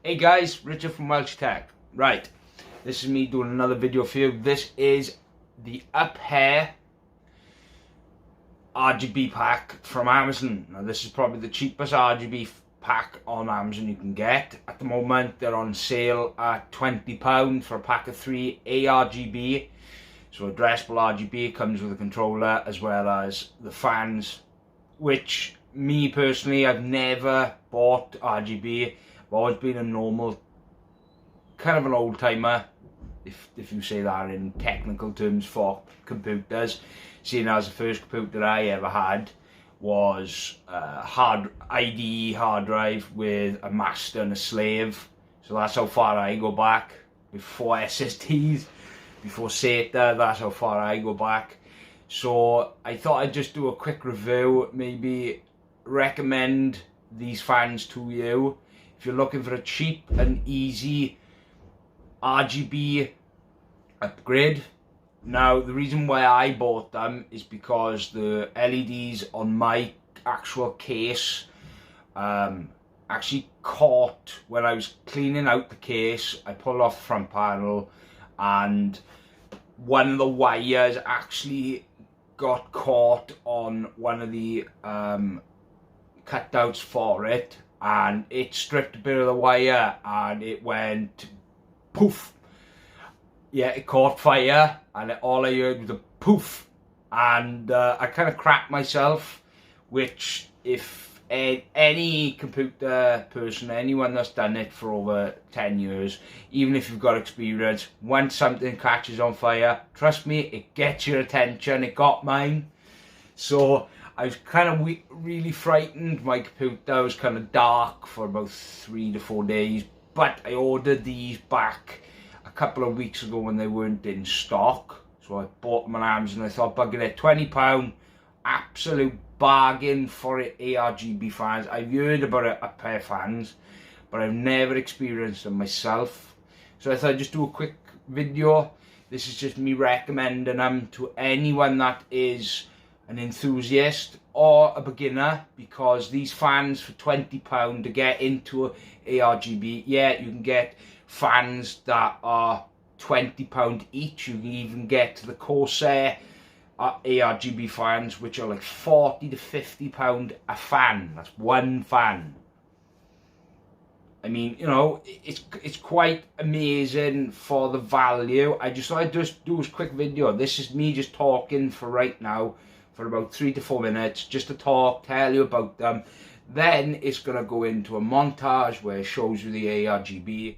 Hey guys, Richard from Welshytech. Right, this is me doing another video for you. This is the uphere RGB pack from Amazon. Now this is probably the cheapest RGB pack on Amazon you can get. At the moment they're on sale at £20 for a pack of 3 ARGB. So addressable RGB comes with a controller as well as the fans, which me personally, I've never bought RGB. I've always been a normal, kind of an old timer, if you say that in technical terms for computers. Seeing as the first computer I ever had was a IDE hard drive with a master and a slave. So that's how far I go back. Before SSDs, before SATA, that's how far I go back. So I thought I'd just do a quick review, maybe recommend these fans to you if you're looking for a cheap and easy RGB upgrade. Now the reason why I bought them is because the LEDs on my actual case actually caught when I was cleaning out the case. I pulled off the front panel and one of the wires actually got caught on one of the cutouts for it, and it stripped a bit of the wire and it went poof. Yeah, it caught fire and all I heard was a poof, and I kind of crapped myself, which if any computer person, anyone that's done it for over 10 years, even if you've got experience, once something catches on fire, trust me, it gets your attention. It got mine. So I was kind of really frightened. My computer was kind of dark for about 3 to 4 days, but I ordered these back a couple of weeks ago when they weren't in stock. So I bought them on Amazon. I thought, bugger it, £20, absolute bargain for ARGB fans. I've heard about uphere fans, but I've never experienced them myself. So I thought I'd just do a quick video. This is just me recommending them to anyone that is an enthusiast or a beginner, because these fans for £20 to get into ARGB, yeah, you can get fans that are £20 each. You can even get to the Corsair ARGB fans, which are like £40 to £50 a fan. That's one fan. I mean, you know, it's quite amazing for the value. I just thought I'd just do a quick video. This is me just talking for right now for about 3 to 4 minutes, just to talk, tell you about them. Then it's gonna go into a montage where it shows you the ARGB.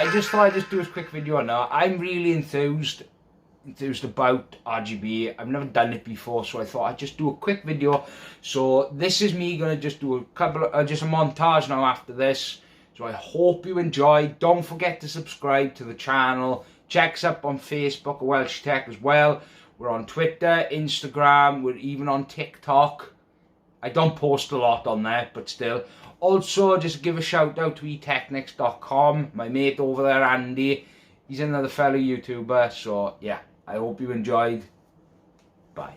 I just thought I'd just do a quick video on that. I'm really enthused about RGB. I've never done it before, so I thought I'd just do a quick video. So this is me gonna just do a couple of just a montage now after this. So I hope you enjoyed. Don't forget to subscribe to the channel. Check us up on Facebook, Welshytech as well. We're on Twitter, Instagram, we're even on TikTok. I don't post a lot on there, but still. Also, just give a shout out to etechnics.com. My mate over there, Andy, he's another fellow YouTuber. So yeah, I hope you enjoyed. Bye.